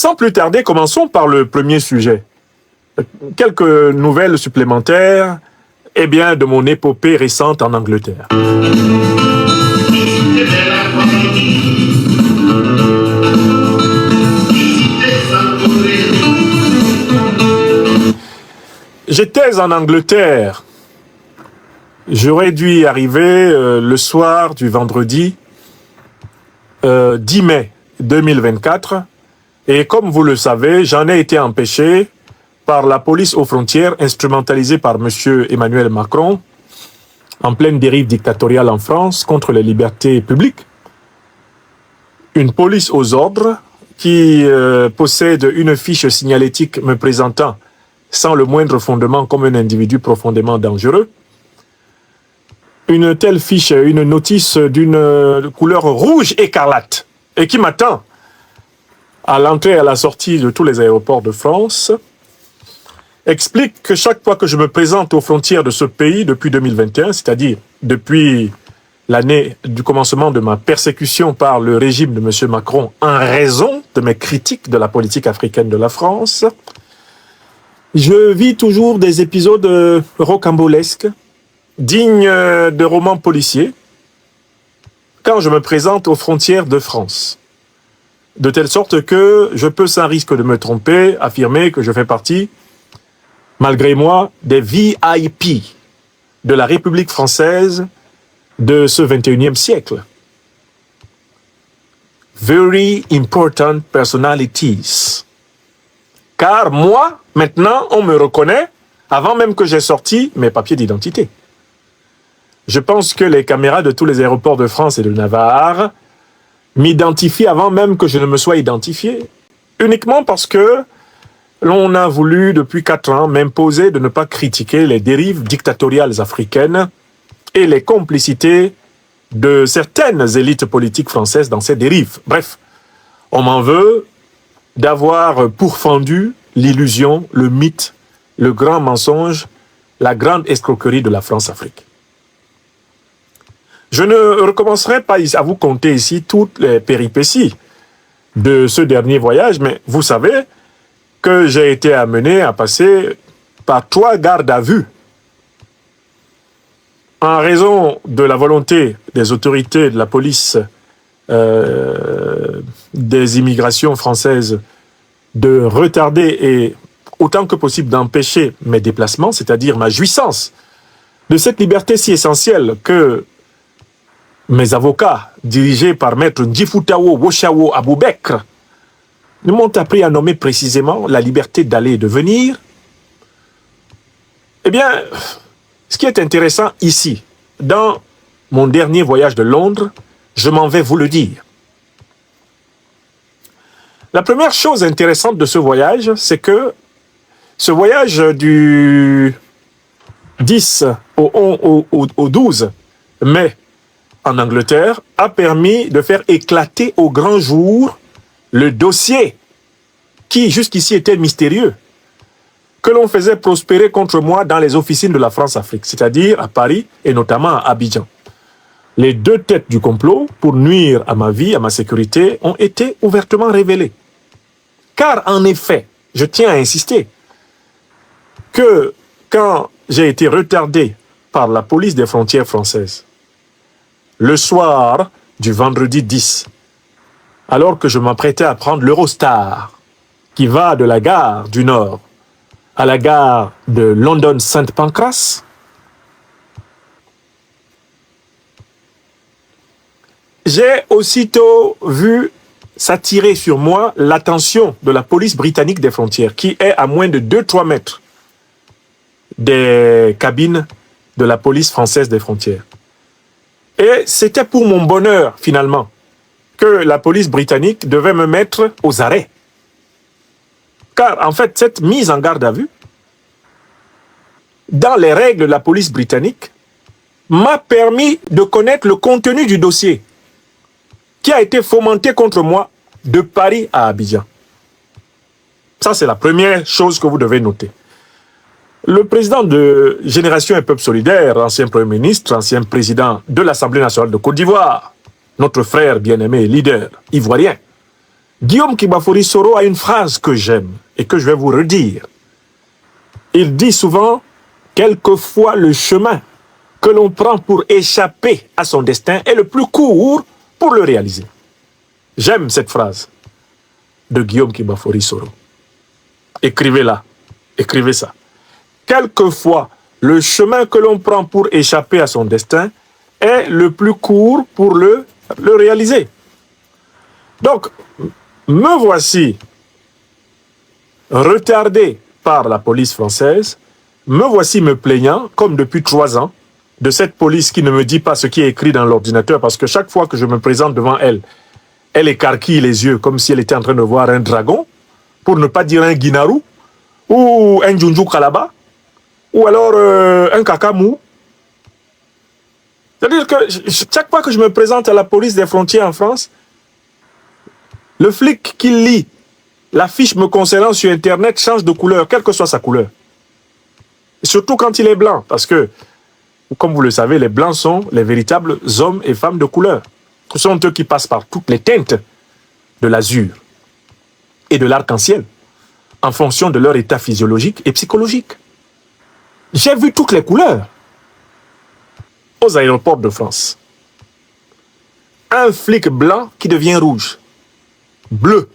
Sans plus tarder, commençons par le premier sujet. Quelques nouvelles supplémentaires de mon épopée récente en Angleterre. J'étais en Angleterre. J'aurais dû y arriver le soir du vendredi 10 mai 2024. Et comme vous le savez, j'en ai été empêché par la police aux frontières instrumentalisée par M. Emmanuel Macron en pleine dérive dictatoriale en France contre les libertés publiques. Une police aux ordres qui possède une fiche signalétique me présentant sans le moindre fondement comme un individu profondément dangereux. Une telle fiche, une notice d'une couleur rouge écarlate et qui m'attend à l'entrée et à la sortie de tous les aéroports de France, explique que chaque fois que je me présente aux frontières de ce pays depuis 2021, c'est-à-dire depuis l'année du commencement de ma persécution par le régime de M. Macron en raison de mes critiques de la politique africaine de la France, je vis toujours des épisodes rocambolesques, dignes de romans policiers, quand je me présente aux frontières de France. De telle sorte que je peux, sans risque de me tromper, affirmer que je fais partie, malgré moi, des VIP de la République française de ce 21e siècle. Very important personalities. Car moi, maintenant, on me reconnaît avant même que j'ai sorti mes papiers d'identité. Je pense que les caméras de tous les aéroports de France et de Navarre m'identifient avant même que je ne me sois identifié, uniquement parce que l'on a voulu, depuis 4 ans, m'imposer de ne pas critiquer les dérives dictatoriales africaines et les complicités de certaines élites politiques françaises dans ces dérives. Bref, on m'en veut d'avoir pourfendu l'illusion, le mythe, le grand mensonge, la grande escroquerie de la France-Afrique. Je ne recommencerai pas à vous conter ici toutes les péripéties de ce dernier voyage, mais vous savez que j'ai été amené à passer par 3 gardes à vue. En raison de la volonté des autorités de la police des immigrations françaises de retarder et autant que possible d'empêcher mes déplacements, c'est-à-dire ma jouissance de cette liberté si essentielle que mes avocats, dirigés par maître Ndjifutawo Woshawo Aboubekr, m'ont appris à nommer précisément la liberté d'aller et de venir. Eh bien, ce qui est intéressant ici, dans mon dernier voyage de Londres, je m'en vais vous le dire. La première chose intéressante de ce voyage, c'est que ce voyage du 10 au 12 mai en Angleterre a permis de faire éclater au grand jour le dossier qui jusqu'ici était mystérieux, que l'on faisait prospérer contre moi dans les officines de la France-Afrique, c'est-à-dire à Paris et notamment à Abidjan. Les 2 têtes du complot, pour nuire à ma vie, à ma sécurité, ont été ouvertement révélées. Car en effet, je tiens à insister, que quand j'ai été retardé par la police des frontières françaises, le soir du vendredi 10, alors que je m'apprêtais à prendre l'Eurostar, qui va de la gare du Nord à la gare de London St. Pancras, j'ai aussitôt vu s'attirer sur moi l'attention de la police britannique des frontières, qui est à moins de 2-3 mètres des cabines de la police française des frontières. Et c'était pour mon bonheur, finalement, que la police britannique devait me mettre aux arrêts. Car, en fait, cette mise en garde à vue, dans les règles de la police britannique, m'a permis de connaître le contenu du dossier qui a été fomenté contre moi de Paris à Abidjan. Ça, c'est la première chose que vous devez noter. Le président de Génération et Peuple Solidaire, ancien Premier ministre, ancien président de l'Assemblée nationale de Côte d'Ivoire, notre frère bien-aimé et leader ivoirien, Guillaume Kibafori Soro a une phrase que j'aime et que je vais vous redire. Il dit souvent, quelquefois le chemin que l'on prend pour échapper à son destin est le plus court pour le réaliser. J'aime cette phrase de Guillaume Kibafori Soro. Écrivez-la, écrivez ça. Quelquefois, le chemin que l'on prend pour échapper à son destin est le plus court pour le réaliser. Donc, me voici retardé par la police française, me voici me plaignant, comme depuis 3 ans, de cette police qui ne me dit pas ce qui est écrit dans l'ordinateur, parce que chaque fois que je me présente devant elle, elle écarquille les yeux comme si elle était en train de voir un dragon, pour ne pas dire un guinarou, ou un djunju kalaba, ou alors un kakamou. C'est-à-dire que chaque fois que je me présente à la police des frontières en France, le flic qui lit la fiche me concernant sur Internet change de couleur, quelle que soit sa couleur. Et surtout quand il est blanc, parce que, comme vous le savez, les blancs sont les véritables hommes et femmes de couleur. Ce sont eux qui passent par toutes les teintes de l'azur et de l'arc-en-ciel, en fonction de leur état physiologique et psychologique. J'ai vu toutes les couleurs aux aéroports de France. Un flic blanc qui devient rouge, bleu.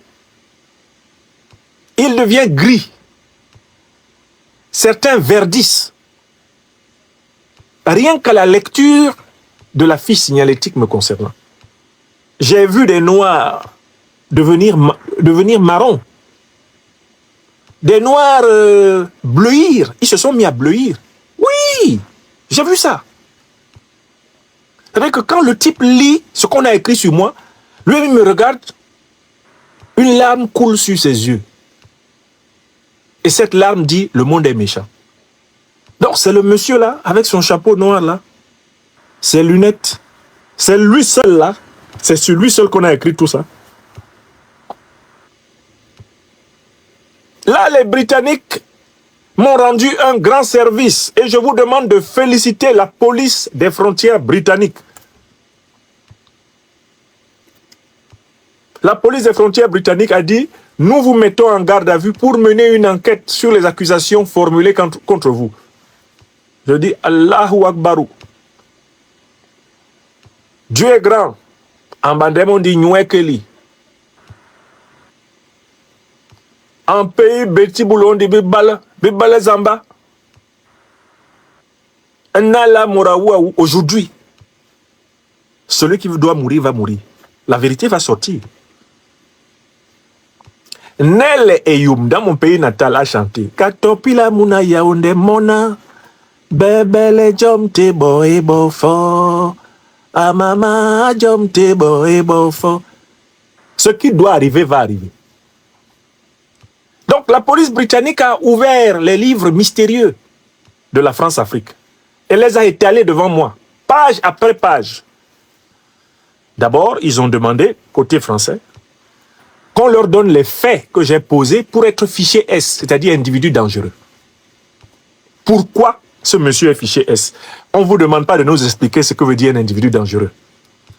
Il devient gris. Certains verdissent. Rien qu'à la lecture de la fiche signalétique me concernant. J'ai vu des noirs devenir marrons. Des noirs bleuir. Ils se sont mis à bleuir. Oui, j'ai vu ça. C'est-à-dire que quand le type lit ce qu'on a écrit sur moi, lui, il me regarde, une larme coule sur ses yeux. Et cette larme dit, le monde est méchant. Donc c'est le monsieur là, avec son chapeau noir là, ses lunettes, c'est lui seul là, c'est sur lui seul qu'on a écrit tout ça. Là, les Britanniques m'ont rendu un grand service et je vous demande de féliciter la police des frontières britanniques. La police des frontières britanniques a dit, nous vous mettons en garde à vue pour mener une enquête sur les accusations formulées contre vous. Je dis, Allahu Akbaru. Dieu est grand. En bandemon dit, Nwekeli. En pays, Beti Boulon dit, Bibale Zamba. Nala Moraoua, aujourd'hui, celui qui doit mourir va mourir. La vérité va sortir. Nel et Youm, dans mon pays natal, a chanté Katopila Muna Yaounde Mona, Bebele Jom Tebo e Bofo, Amama Jom Tebo e Bofo. Ce qui doit arriver va arriver. Donc la police britannique a ouvert les livres mystérieux de la France-Afrique. Elle les a étalés devant moi, page après page. D'abord, ils ont demandé, côté français, qu'on leur donne les faits que j'ai posés pour être fiché S, c'est-à-dire individu dangereux. Pourquoi ce monsieur est fiché S? On ne vous demande pas de nous expliquer ce que veut dire un individu dangereux.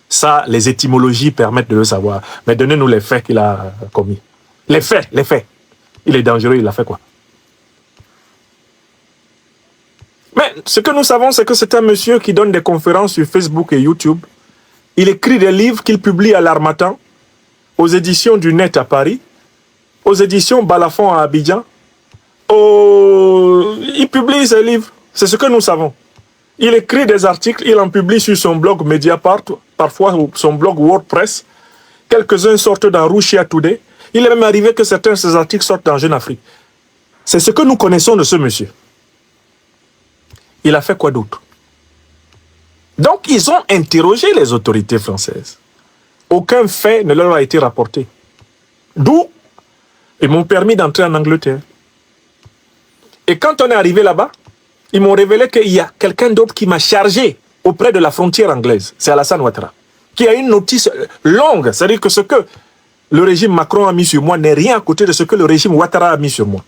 Ça, les étymologies permettent de le savoir. Mais donnez-nous les faits qu'il a commis. Les faits, les faits. Il est dangereux, il a fait quoi? Mais ce que nous savons, c'est que c'est un monsieur qui donne des conférences sur Facebook et YouTube. Il écrit des livres qu'il publie à l'Harmattan, aux éditions du Net à Paris, aux éditions Balafon à Abidjan. Il publie ses livres, c'est ce que nous savons. Il écrit des articles, il en publie sur son blog Mediapart, parfois son blog WordPress. Quelques-uns sortent dans Russia Today. Il est même arrivé que certains de ces articles sortent dans Jeune Afrique. C'est ce que nous connaissons de ce monsieur. Il a fait quoi d'autre? Donc, ils ont interrogé les autorités françaises. Aucun fait ne leur a été rapporté. D'où ils m'ont permis d'entrer en Angleterre. Et quand on est arrivé là-bas, ils m'ont révélé qu'il y a quelqu'un d'autre qui m'a chargé auprès de la frontière anglaise. C'est Alassane Ouattara, qui a une notice longue. C'est-à-dire que ce que le régime Macron a mis sur moi n'est rien à côté de ce que le régime Ouattara a mis sur moi.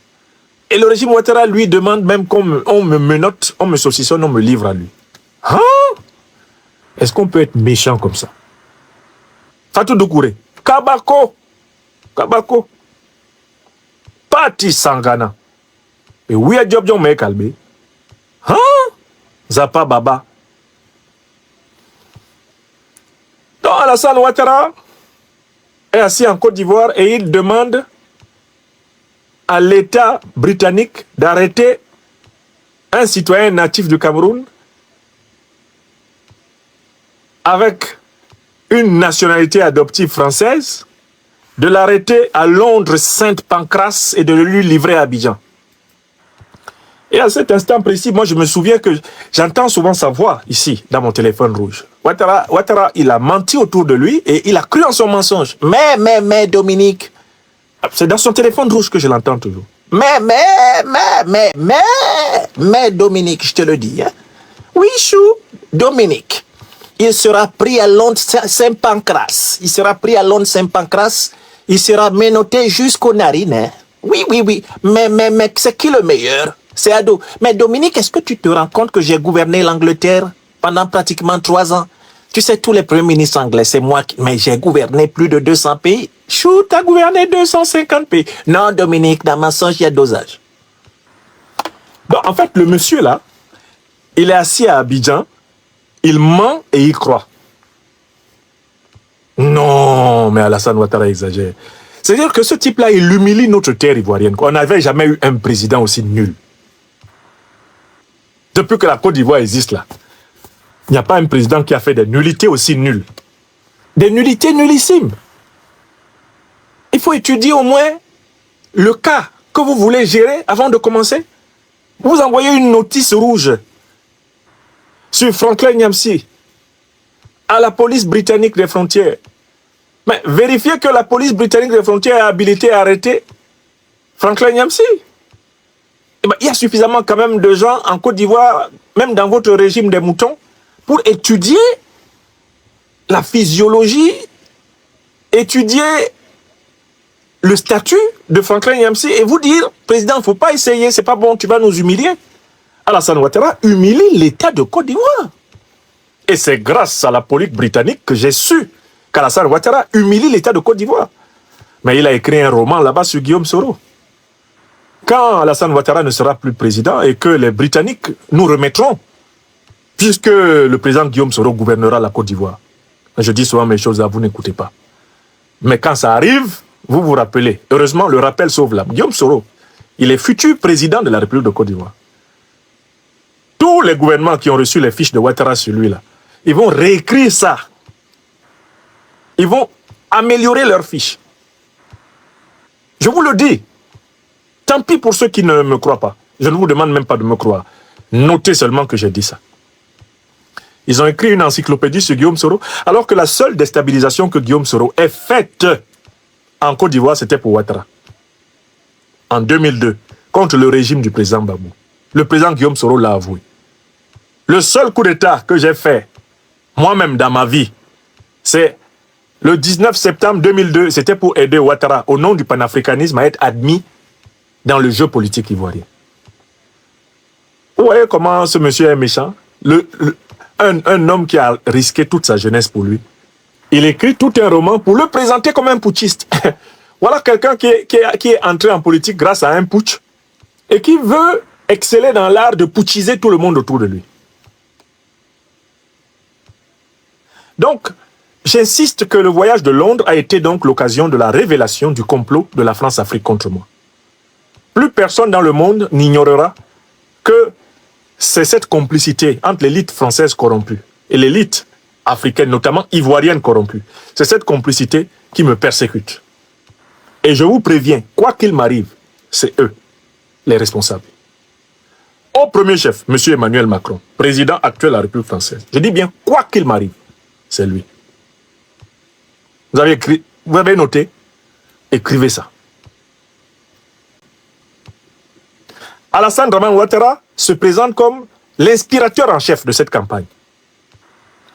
Et le régime Ouattara lui demande même qu'on me menotte, on me saucissonne, on me livre à lui. Hein? Est-ce qu'on peut être méchant comme ça? Fatou Doucouré, Kabako, Kabako. Parti Sangana. Et oui, à Job John Mekalbe. Hein? Zapa Baba. Donc Alassane Ouattara est assis en Côte d'Ivoire et il demande à l'État britannique d'arrêter un citoyen natif du Cameroun avec une nationalité adoptive française, de l'arrêter à Londres Sainte-Pancrace et de le lui livrer à Abidjan. Et à cet instant précis, moi je me souviens que j'entends souvent sa voix ici, dans mon téléphone rouge. Ouattara, il a menti autour de lui et il a cru en son mensonge. Mais, Dominique, c'est dans son téléphone rouge que je l'entends toujours. Mais, Dominique, je te le dis. Hein? Oui, chou, Dominique. Il sera pris à Londres Saint-Pancrace. Il sera pris à Londres Saint-Pancrace. Il sera menotté jusqu'aux narines. Hein? Oui. Mais c'est qui le meilleur? C'est Ado. Mais Dominique, est-ce que tu te rends compte que j'ai gouverné l'Angleterre pendant pratiquement 3 ans? Tu sais, tous les premiers ministres anglais, c'est moi qui... Mais j'ai gouverné plus de 200 pays. Chou, t'as gouverné 250 pays. Non, Dominique, dans ma songe, il y a dosage. Donc, en fait, le monsieur, là, il est assis à Abidjan, il ment et il croit. Non, mais Alassane Ouattara exagère. C'est-à-dire que ce type-là, il humilie notre terre ivoirienne. On n'avait jamais eu un président aussi nul. Depuis que la Côte d'Ivoire existe, là, il n'y a pas un président qui a fait des nullités aussi nulles. Des nullités nullissimes. Il faut étudier au moins le cas que vous voulez gérer avant de commencer. Vous envoyez une notice rouge sur Franklin Nyamsi à la police britannique des frontières. Mais vérifiez que la police britannique des frontières est habilitée à arrêter Franklin Nyamsi. Eh ben, il y a suffisamment quand même de gens en Côte d'Ivoire, même dans votre régime des moutons, pour étudier la physiologie, étudier le statut de Franklin Nyamsi et vous dire, président, il ne faut pas essayer, c'est pas bon, tu vas nous humilier. Alassane Ouattara humilie l'État de Côte d'Ivoire. Et c'est grâce à la police britannique que j'ai su qu'Alassane Ouattara humilie l'État de Côte d'Ivoire. Mais il a écrit un roman là-bas sur Guillaume Soro. Quand Alassane Ouattara ne sera plus président et que les Britanniques nous remettront, puisque le président Guillaume Soro gouvernera la Côte d'Ivoire. Je dis souvent mes choses, là, vous n'écoutez pas. Mais quand ça arrive, vous vous rappelez. Heureusement, le rappel sauve l'âme. Guillaume Soro, il est futur président de la République de Côte d'Ivoire. Tous les gouvernements qui ont reçu les fiches de Ouattara sur lui, là, ils vont réécrire ça. Ils vont améliorer leurs fiches. Je vous le dis. Tant pis pour ceux qui ne me croient pas. Je ne vous demande même pas de me croire. Notez seulement que j'ai dit ça. Ils ont écrit une encyclopédie sur Guillaume Soro, alors que la seule déstabilisation que Guillaume Soro ait faite en Côte d'Ivoire, c'était pour Ouattara. En 2002, contre le régime du président Babou. Le président Guillaume Soro l'a avoué. Le seul coup d'État que j'ai fait, moi-même dans ma vie, c'est le 19 septembre 2002, c'était pour aider Ouattara, au nom du panafricanisme, à être admis dans le jeu politique ivoirien. Vous voyez comment ce monsieur est méchant? Un homme qui a risqué toute sa jeunesse pour lui. Il écrit tout un roman pour le présenter comme un putschiste. Voilà quelqu'un qui est entré en politique grâce à un putsch et qui veut exceller dans l'art de putchiser tout le monde autour de lui. Donc, j'insiste que le voyage de Londres a été donc l'occasion de la révélation du complot de la France-Afrique contre moi. Plus personne dans le monde n'ignorera que c'est cette complicité entre l'élite française corrompue et l'élite africaine, notamment ivoirienne corrompue. C'est cette complicité qui me persécute. Et je vous préviens, quoi qu'il m'arrive, c'est eux, les responsables. Au premier chef, M. Emmanuel Macron, président actuel de la République française. Je dis bien, quoi qu'il m'arrive, c'est lui. Vous avez écrit, vous avez noté, écrivez ça. Alassane Draman Ouattara se présente comme l'inspirateur en chef de cette campagne.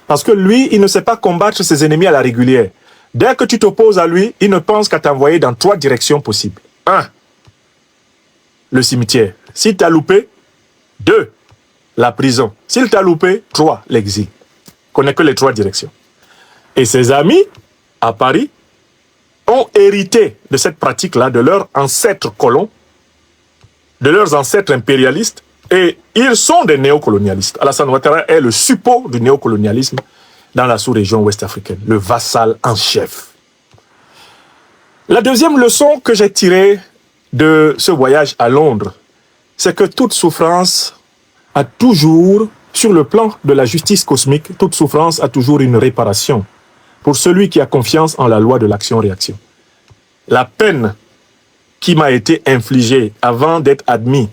Parce que lui, il ne sait pas combattre ses ennemis à la régulière. Dès que tu t'opposes à lui, il ne pense qu'à t'envoyer dans 3 directions possibles. 1. Le cimetière. S'il t'a loupé, 2. La prison. S'il t'a loupé, 3. L'exil. Il ne connaît que les 3 directions. Et ses amis, à Paris, ont hérité de cette pratique-là, de leurs ancêtres colons, de leurs ancêtres impérialistes, et ils sont des néocolonialistes. Alassane Ouattara est le suppôt du néocolonialisme dans la sous-région ouest-africaine, le vassal en chef. La deuxième leçon que j'ai tirée de ce voyage à Londres, c'est que toute souffrance a toujours, sur le plan de la justice cosmique, toute souffrance a toujours une réparation pour celui qui a confiance en la loi de l'action-réaction. La peine qui m'a été infligée avant d'être admis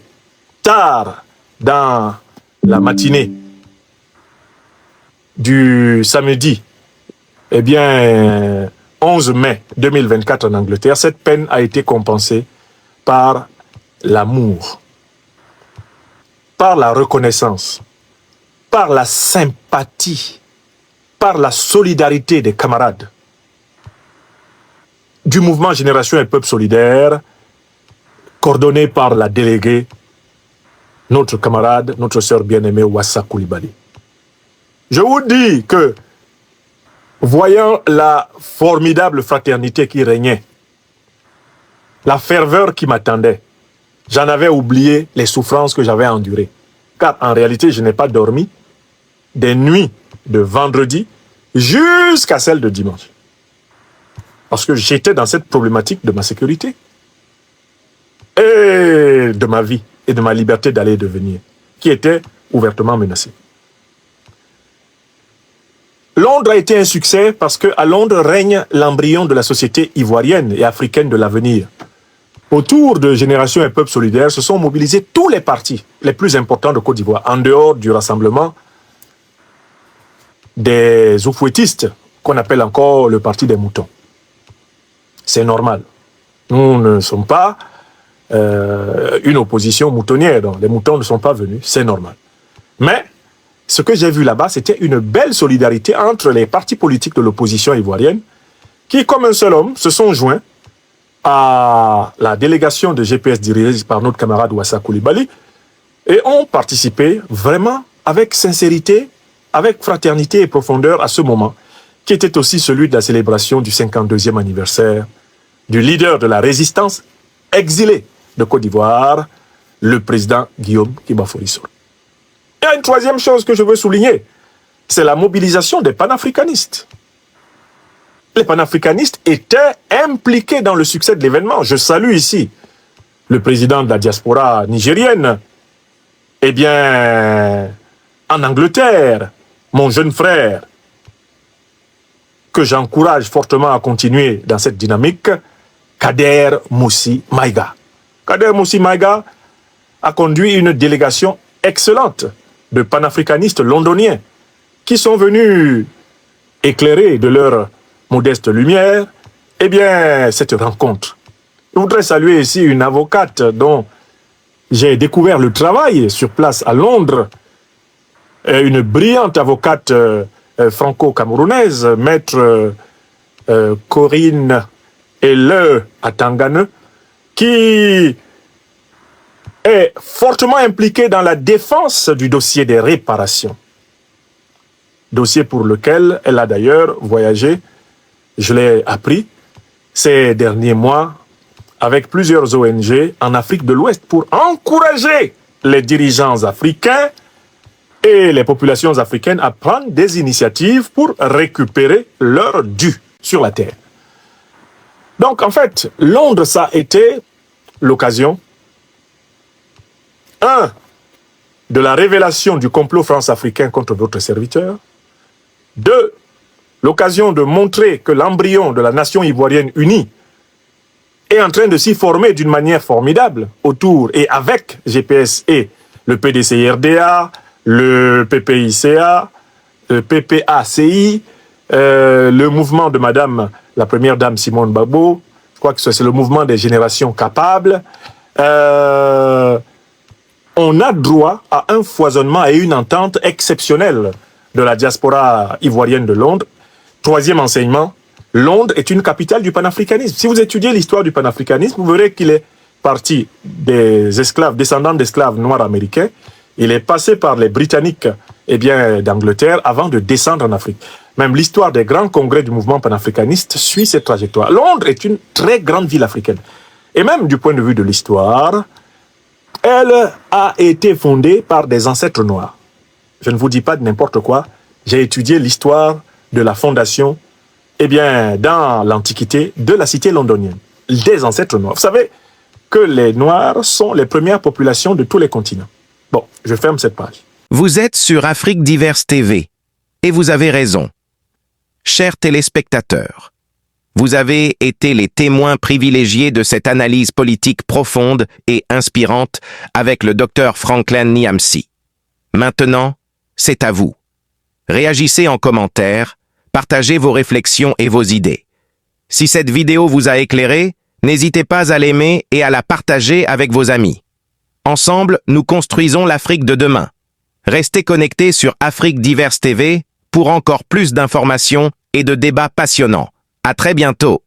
tard dans la matinée du samedi, eh bien, 11 mai 2024 en Angleterre, cette peine a été compensée par l'amour, par la reconnaissance, par la sympathie, par la solidarité des camarades du mouvement Génération et Peuple Solidaire, coordonné par la déléguée, notre camarade, notre sœur bien-aimée Wassa Coulibaly. Je vous dis que, voyant la formidable fraternité qui régnait, la ferveur qui m'attendait, j'en avais oublié les souffrances que j'avais endurées. Car en réalité, je n'ai pas dormi des nuits de vendredi jusqu'à celle de dimanche. Parce que j'étais dans cette problématique de ma sécurité et de ma vie et de ma liberté d'aller et de venir, qui était ouvertement menacée. Londres a été un succès parce qu'à Londres règne l'embryon de la société ivoirienne et africaine de l'avenir. Autour de Génération et Peuple Solidaire se sont mobilisés tous les partis les plus importants de Côte d'Ivoire, en dehors du rassemblement des oufouettistes, qu'on appelle encore le parti des moutons. C'est normal. Nous ne sommes pas une opposition moutonnière, donc les moutons ne sont pas venus, c'est normal. Mais ce que j'ai vu là-bas, c'était une belle solidarité entre les partis politiques de l'opposition ivoirienne qui, comme un seul homme, se sont joints à la délégation de GPS dirigée par notre camarade Wassa Coulibaly et ont participé vraiment avec sincérité, avec fraternité et profondeur à ce moment, qui était aussi celui de la célébration du 52e anniversaire du leader de la résistance exilé de Côte d'Ivoire, le président Guillaume Kiba-Forissour. Il y a une troisième chose que je veux souligner, c'est la mobilisation des panafricanistes. Les panafricanistes étaient impliqués dans le succès de l'événement. Je salue ici le président de la diaspora nigérienne. Eh bien, en Angleterre, mon jeune frère, que j'encourage fortement à continuer dans cette dynamique, Kader Moussi Maïga. Kader Moussi Maïga a conduit une délégation excellente de panafricanistes londoniens qui sont venus éclairer de leur modeste lumière, eh bien, cette rencontre. Je voudrais saluer ici une avocate dont j'ai découvert le travail sur place à Londres, une brillante avocate franco-camerounaise, maître Corinne Ele Atangane, qui est fortement impliquée dans la défense du dossier des réparations. Dossier pour lequel elle a d'ailleurs voyagé, je l'ai appris, ces derniers mois avec plusieurs ONG en Afrique de l'Ouest pour encourager les dirigeants africains et les populations africaines à prendre des initiatives pour récupérer leur dû sur la terre. Donc en fait, Londres, ça a été l'occasion, de la révélation du complot france-africain contre votre serviteur, 2, l'occasion de montrer que l'embryon de la nation ivoirienne unie est en train de s'y former d'une manière formidable autour et avec GPS et le PDCRDA, le PPICA, le PPACI, le mouvement de Madame la Première Dame Simone Gbagbo, je crois que c'est le mouvement des générations capables. On a droit à un foisonnement et une entente exceptionnelle de la diaspora ivoirienne de Londres. Troisième enseignement, Londres est une capitale du panafricanisme. Si vous étudiez l'histoire du panafricanisme, vous verrez qu'il est parti des esclaves, descendants d'esclaves noirs américains. Il est passé par les Britanniques d'Angleterre avant de descendre en Afrique. Même l'histoire des grands congrès du mouvement panafricaniste suit cette trajectoire. Londres est une très grande ville africaine. Et même du point de vue de l'histoire, elle a été fondée par des ancêtres noirs. Je ne vous dis pas de n'importe quoi. J'ai étudié l'histoire de la fondation, dans l'Antiquité, de la cité londonienne, des ancêtres noirs. Vous savez que les Noirs sont les premières populations de tous les continents. Bon, je ferme cette page. Vous êtes sur Afrique Diverse TV, et vous avez raison. Chers téléspectateurs, vous avez été les témoins privilégiés de cette analyse politique profonde et inspirante avec le Dr Franklin Nyamsi. Maintenant, c'est à vous. Réagissez en commentaire, partagez vos réflexions et vos idées. Si cette vidéo vous a éclairé, n'hésitez pas à l'aimer et à la partager avec vos amis. Ensemble, nous construisons l'Afrique de demain. Restez connectés sur Afrique Diverse TV pour encore plus d'informations et de débats passionnants. À très bientôt.